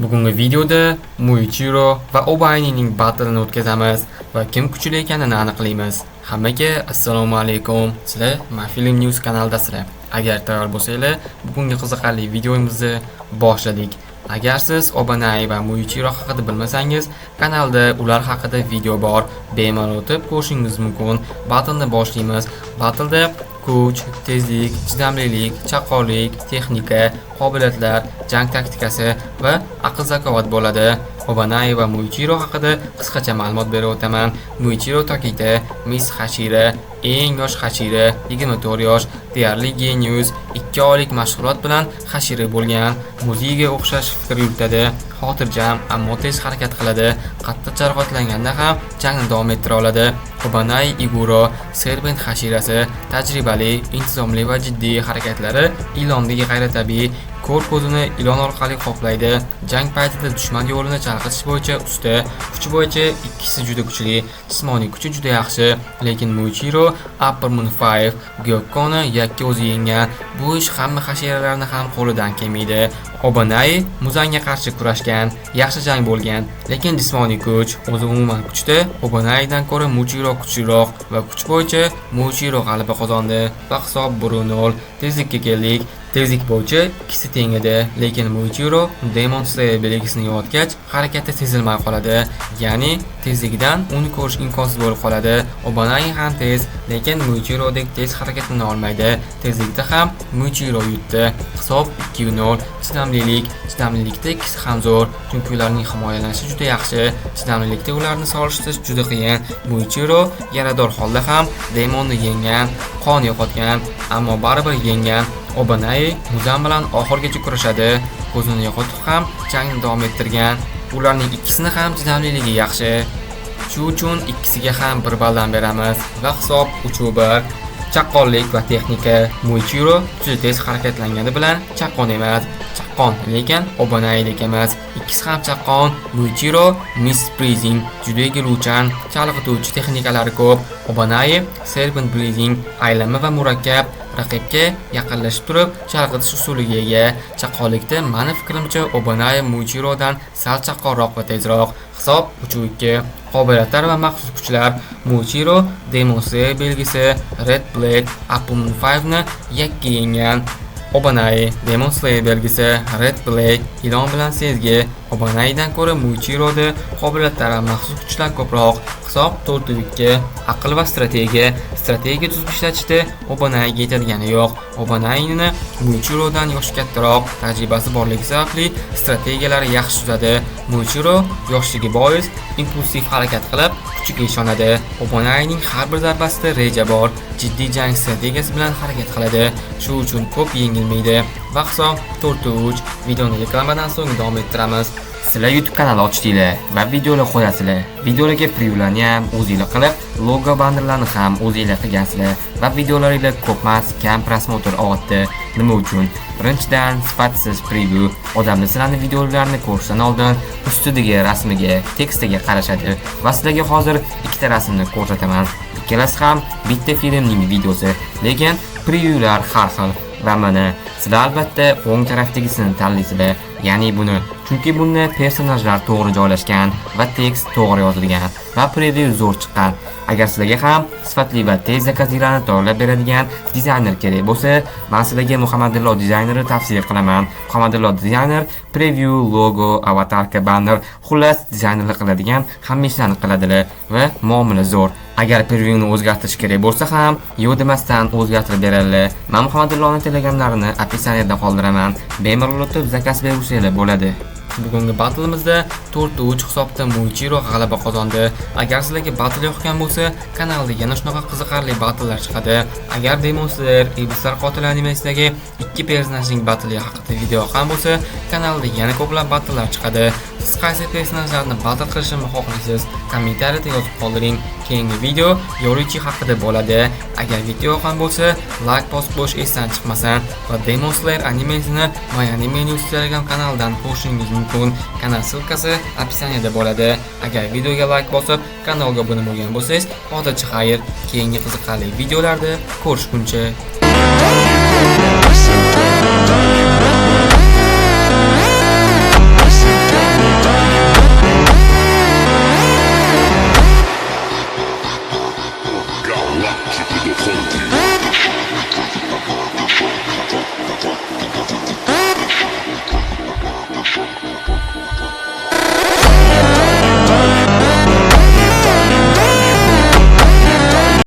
Bugungi videoda Muichiro va Obaynining battlini o'tkazamiz va kim kuchli ekanini aniqlaymiz. Hammaga assalomu alaykum. Sizlar Mafilm News kanaldasizlar. Agar tayyor bo'lsanglar, bugungi qiziqarli videomizni boshladik. Agar siz Obanai va Muichiro haqida bilmasangiz, kanalda ular haqida video bor. Bemalol o'tib ko'rishingiz mumkin. Battleni boshlaymiz. Battleda kuch, tezlik, chidamlilik, chaqqonlik, texnika, qobiliyatlar, jang taktikasi va aql zakovat bo'ladi. Obanai va Muichiro haqida qisqacha ma'lumot berib o'taman. Muichiro Tokita, Miss Hashira, eng yosh Hashira, 24 yosh, deyarli genius, 2 oylik mashg'ulot bilan Hashira bo'lgan. Muziga o'xshash fikr yuritadi, xotirjam, ammo tez harakat qiladi. Qattiq jarohatlanganda ham jangni davom ettira oladi. Obanai Iguro, Serpent Hashirasi, tajribali, intizomli va jiddiy harakatlari ilondagi g'ayritabiiy. Ko'r ko'zini ilon orqali qoplaydi. Jang paytida dushman yo'lini chalg'itish bo'yicha usta, kuchi bo'yicha ikkisi juda kuchli, jismoniy kuchi juda yaxshi, lekin Muichiro Upper Moon 5 Gyokkoni yakka o'zi yengan. Bu ish hamma hashiralarni ham qo'lidan kelmaydi. Obanai Muzanga qarshi kurashgan, yaxshi jang bo'lgan, lekin jismoniy kuch, o'zi umuman kuchda Obanaidan ko'ra Muichiro kuchliroq va kuch bo'yicha Muichiro g'alaba qozondi va hisob 1-0. Tezlikka keldik. Tezlik bo'yicha ikkisi teng edi, lekin Muichiro Demon Slayer belgisini yo'qotgach, harakati sezilmay qoladi. Ya'ni tezligidan uni ko'rish imkonsiz bo'lib qoladi. Obanai ham tez, lekin Muichirodek tez harakatlana olmaydi. Tezlikda ham Muichiro yutdi. Hisob 2-0. Chidamlilikda ikkisi ham zo'r, chunki ularning himoyalanishi juda yaxshi. Chidamlilikda ularni solishtirish juda qiyin. Muichiro yarador holda ham Demonni yengan, qon yo'qotgan, ammo baribir yengan. Obanai Muzan bilan oxirgacha kurashadi. Ko'zini yo'qotib ham jangni davom ettirgan. Ularning ikkisini ham chidamliligi yaxshi. Shu uchun ikkisiga ham 1 balldan beramiz va hisob 3-1. Chaqqonlik va texnika. Muichiro juda tez harakatlangani bilan chaqqon emas, chaqqon, lekin Obanaidek emas. Ikkisi ham chaqqon. Muichiro Miss Breathing, juda egiluvchan, chalg'ituvchi texnikalari ko'p. Obanai Serpent Breathing, aylanma va murakkab, raqibga yaqinlashib turib chalg'itish usuliga ega. Chaqqonlikda meni fikrimcha Obanai Muichirodan sal chaqqonroq va tezroq. Hisob 3-2. Qobiliyatlar va maxsus kuchlar. Muichiro Demon Slayer belgisi, Red Blade, Upper Moon 5 ni yakka yengan. Obanai Demon Slayer belgisi, Red Blade, ilon bilan sezgi. Obanaidan ko'ra Muichiroda qobiliyatlar va maxsus kuchlar ko'proq. Hisob 4-2. Aql va strategiya. Strategiya tuzib ishlatishda Obanaiga yetadigani yo'q. Obanaini Muichirodan yoshi kattaroq, tajribasi borligi sababli strategiyalari yaxshi tuzadi. Muichiro yoshligi bois impulsiv harakat qilib, kuchiga ishonadi. Obanaining har bir zarbasida reja bor, jiddiy jang strategiyasi bilan harakat qiladi. Shu uchun ko'p yengilmaydi. Va hisob 4-3. Videoni reklamadan so'ng davom ettiramiz. Sizlar YouTube kanal ochdinglar va videolar qo'yasizlar. Videolarga previewlarni ham o'zingizlar qilib, logo bannerlarni ham o'zingizlar qilgansizlar va videolaringizlar ko'pmas, kam prosmotr oldi. Nima uchun? Birinchidan, sifatsiz preview. Odamlar sizlarni videolarini ko'rishdan oldin ustidagi rasmiga, tekstiga qarashadi va sizlarga hozir ikkita rasmni ko'rsataman. Ikkalasi ham bitta filmning videosi, lekin previewlar har xil. Va mana sizlar albatta o'ng tarafdagisini tanlaysizlar, ya'ni buni. Chunki bunda personajlar to'g'ri joylashgan va tekst to'g'ri yozilgan va preview zo'r chiqqan. Agar sizlarga ham sifatli va tez zakazlarni tayyorlab beradigan dizayner kerak bo'lsa, men sizlarga Muhammadillo dizaynerini tavsiya qilaman. Muhammadillo dizayner preview, logo, avatarka, banner, xullas dizaynerlik qiladigan hamma ishlarni qiladilar va muomala zo'r. Agar previewni o'zgartirish kerak bo'lsa ham, yo'q demasdan o'zgartirib beradilar. Men Muhammadilloning telegramlarini opisiyaniyada qoldiraman. Bemalol o'tib zakaz bersanglar bo'ladi. Bugungi battle'imizda 4-3 hisobda Muichiro g'alaba qozondi. Agar sizlarga battle yoqgan bo'lsa, kanalda yana shunaqa qiziqarli battle'lar chiqadi. Agar Demon Slayer Iblislar qotili animasidagi 2 personajning battle haqida video yoqqan bo'lsa, kanalda yana ko'plab battle'lar chiqadi. Siz qaysi personajlarni battle qilishimni xohlaysiz? Kommentariyada yozib qoldiring. Keyingi video Yorichi haqida bo'ladi. Agar video yoqqan bo'lsa, like bosib qo'yish esdan chiqmasin va Demon Slayer animesini My Anime News Telegram kanalidan ko'rishingiz mumkin. Kanal ссылкасы описанияda bo'ladi. Agar videoga like bosib, kanalga obuna bo'lgan bo'lsangiz, hozircha xayr. Keyingi qiziqarli videolarda ko'rishguncha